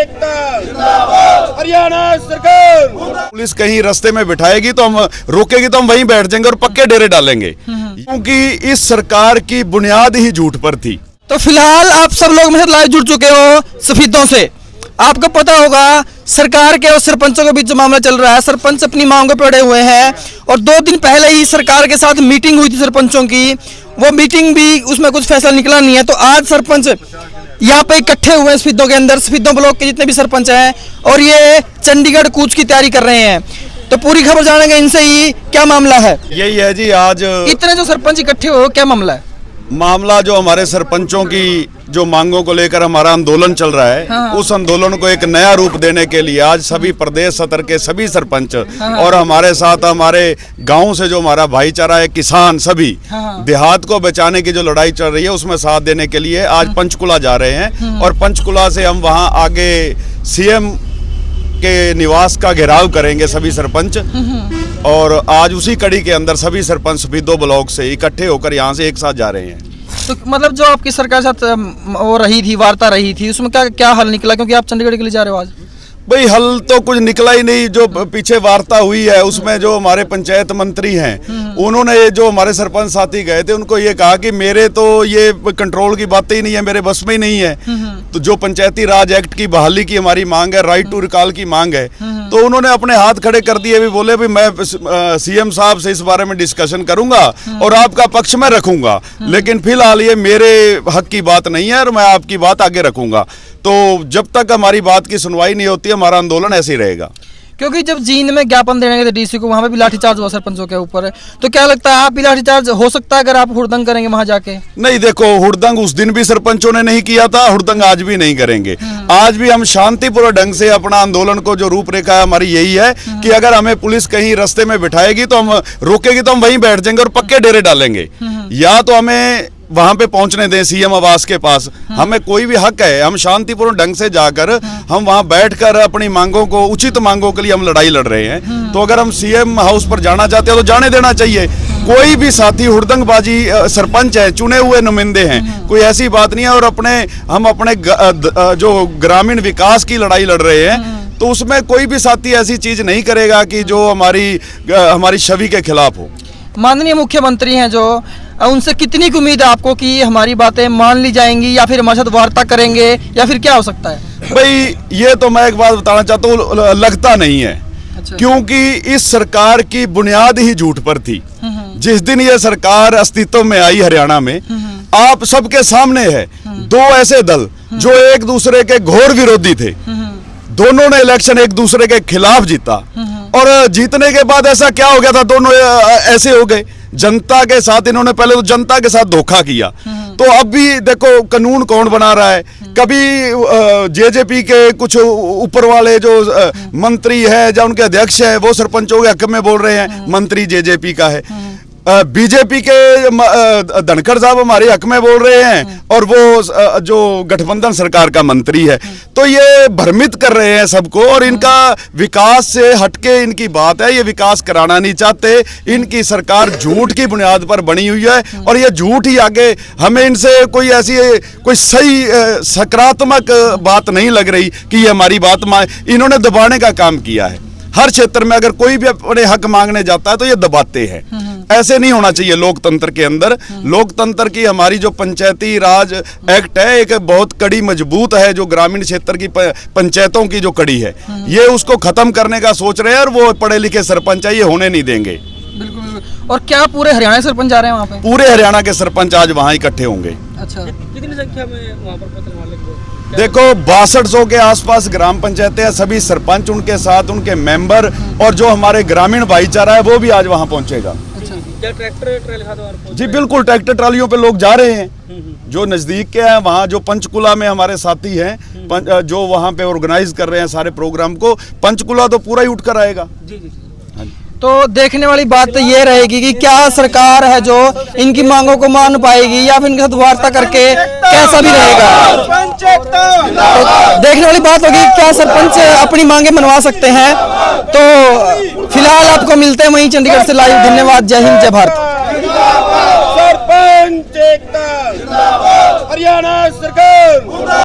एकता जिंदाबाद, हरियाणा सरकार। पुलिस कहीं रास्ते में बिठाएगी तो हम रोकेगी तो हम वहीं बैठ जाएंगे और पक्के डेरे डालेंगे, क्योंकि इस सरकार की बुनियाद ही झूठ पर थी। तो फिलहाल आप सब लोग मेरे साथ लाइव जुड़ चुके हो सफेदों से। आपको पता होगा सरकार के और सरपंचों के बीच जो मामला चल रहा है, सरपंच अपनी मांगों पर अड़े हुए हैं और 2 दिन पहले ही सरकार के साथ मीटिंग हुई थी सरपंचों की, वो मीटिंग भी उसमें कुछ फैसला निकला नहीं है। तो आज सरपंच यहाँ पे इकट्ठे हुए हैं सफेदों के अंदर, सफेदों ब्लॉक के जितने भी सरपंच हैं, और ये चंडीगढ़ कूच की तैयारी कर रहे हैं। तो पूरी खबर जानेंगे इनसे ही, क्या मामला है। यही है जी, आज इतने जो सरपंच इकट्ठे हो, क्या मामला है। मामला जो हमारे सरपंचों की जो मांगों को लेकर हमारा आंदोलन चल रहा है, हाँ। उस आंदोलन को एक नया रूप देने के लिए आज सभी प्रदेश स्तर के सभी सरपंच और हमारे साथ हमारे गांव से जो हमारा भाईचारा है, किसान, सभी देहात को बचाने की जो लड़ाई चल रही है उसमें साथ देने के लिए आज पंचकुला जा रहे हैं। और पंचकुला से हम वहां आगे सीएम के निवास का घेराव करेंगे सभी सरपंच, और आज उसी कड़ी के अंदर सभी सरपंच भी 2 ब्लॉक से इकट्ठे होकर यहाँ से एक साथ जा रहे हैं। तो मतलब जो आपकी सरकार साथ वो रही थी, वार्ता रही थी, उसमें क्या क्या हल निकला, क्योंकि आप चंडीगढ़ के लिए जा रहे हो आज। भाई हल तो कुछ निकला ही नहीं। जो पीछे वार्ता हुई है उसमें जो हमारे पंचायत मंत्री हैं, उन्होंने जो हमारे सरपंच साथी गए थे उनको ये कहा कि मेरे तो ये कंट्रोल की बातें ही नहीं है, मेरे बस में ही नहीं है। तो जो पंचायती राज एक्ट की बहाली की हमारी मांग है, राइट टू रिकॉल की मांग है, तो उन्होंने अपने हाथ खड़े कर दिए, भी बोले भी मैं सीएम साहब से इस बारे में डिस्कशन करूंगा और आपका पक्ष में रखूंगा, लेकिन फिलहाल ये मेरे हक की बात नहीं है और मैं आपकी बात आगे रखूंगा। तो जब तक हमारी बात की सुनवाई नहीं होती हमारा आंदोलन ऐसे ही रहेगा। क्योंकि जब जींद में ज्ञापन देने गए थे डीसी को, वहां पे भी लाठीचार्ज हुआ सरपंचों के ऊपर, तो क्या लगता है आप भी लाठीचार्ज हो सकता है अगर आप हुड़दंग करेंगे वहां जाके। नहीं, देखो हुड़दंग उस दिन भी सरपंचों ने नहीं किया था, हुड़दंग आज भी नहीं करेंगे। आज भी हम शांतिपूर्ण ढंग से अपना आंदोलन को जो रूपरेखा है हमारी यही है कि अगर हमें पुलिस कहीं रास्ते में बिठाएगी तो हम रोकेगी तो हम वहीं बैठ जाएंगे और पक्के डेरे डालेंगे, या तो हमें वहां पे पहुंचने दें सीएम आवास के पास। हमें कोई भी हक है, हम शांतिपूर्ण ढंग से जाकर हम वहां बैठकर अपनी मांगों को, उचित मांगों के लिए हम लड़ाई लड़ रहे हैं। तो अगर हम सीएम हाउस पर जाना चाहते हैं तो जाने देना चाहिए। कोई भी साथी हुड़दंगबाजी, सरपंच है, चुने हुए नुमाइंदे हैं, कोई ऐसी बात नहीं है। और हम अपने जो ग्रामीण विकास की लड़ाई लड़ रहे हैं तो उसमें कोई भी साथी ऐसी चीज नहीं करेगा कि जो हमारी छवि के खिलाफ हो। माननीय मुख्यमंत्री हैं जो, उनसे कितनी उम्मीद है आपको कि हमारी बातें मान ली जाएंगी या फिर हमारे साथ वार्ता करेंगे, या फिर क्या हो सकता है। भाई ये तो मैं एक बात बताना चाहता हूँ, लगता नहीं है। अच्छा। क्योंकि इस सरकार की बुनियाद ही झूठ पर थी। जिस दिन ये सरकार अस्तित्व में आई हरियाणा में, आप सबके सामने है 2 ऐसे दल जो एक दूसरे के घोर विरोधी थे, दोनों ने इलेक्शन एक दूसरे के खिलाफ जीता, और जीतने के बाद ऐसा क्या हो गया था, दोनों ऐसे हो गए। जनता के साथ इन्होंने पहले तो जनता के साथ धोखा किया, तो अब भी देखो कानून कौन बना रहा है। कभी जेजेपी के कुछ ऊपर वाले जो मंत्री है या उनके अध्यक्ष है वो सरपंचों के हक में बोल रहे हैं, मंत्री जेजेपी का है। बीजेपी के धनखड़ साहब हमारे हक में बोल रहे हैं और वो जो गठबंधन सरकार का मंत्री है। तो ये भ्रमित कर रहे हैं सबको, और इनका विकास से हटके इनकी बात है, ये विकास कराना नहीं चाहते। इनकी सरकार झूठ की बुनियाद पर बनी हुई है और ये झूठ ही आगे, हमें इनसे कोई सही सकारात्मक बात नहीं लग रही कि ये हमारी बात इन्होंने दबाने का काम किया है। हर क्षेत्र में अगर कोई भी अपने हक मांगने जाता है तो ये दबाते हैं। ऐसे नहीं होना चाहिए लोकतंत्र के अंदर। लोकतंत्र की हमारी जो पंचायती राज एक्ट है एक बहुत कड़ी मजबूत है, जो ग्रामीण क्षेत्र की पंचायतों की जो कड़ी है, ये उसको खत्म करने का सोच रहे हैं और वो पढ़े लिखे सरपंच है, ये होने नहीं देंगे। बिल्कुल। और क्या पूरे हरियाणा सरपंच जा रहे हैं वहाँ पे? पूरे हरियाणा के सरपंच आज वहाँ इकट्ठे होंगे। अच्छा, कितनी संख्या में वहाँ पर पत्र वाले को? देखो 6200 के आसपास ग्राम पंचायतें हैं, सभी सरपंच, उनके साथ उनके मेंबर और जो हमारे ग्रामीण भाईचारा है वो भी आज वहाँ पहुँचेगा। क्या ट्रैक्टर ट्राली? जी बिल्कुल, ट्रैक्टर ट्रालियों पे लोग जा रहे हैं। जो नजदीक के हैं वहाँ, जो पंचकुला में हमारे साथी हैं जो वहाँ पे ऑर्गेनाइज कर रहे हैं सारे प्रोग्राम को, पंचकुला तो पूरा ही उठकर आएगा। जी। तो देखने वाली बात तो ये रहेगी कि क्या सरकार है जो इनकी मांगों को मान पाएगी या फिर इनके साथ वार्ता करके कैसा भी रहेगा। तो देखने वाली बात होगी क्या सरपंच अपनी मांगे मनवा सकते हैं। तो फिलहाल आपको मिलते हैं वहीं चंडीगढ़ से लाइव। धन्यवाद, जय हिंद, जय भारत। सरपंच एकता जिंदाबाद, हरियाणा सरकार।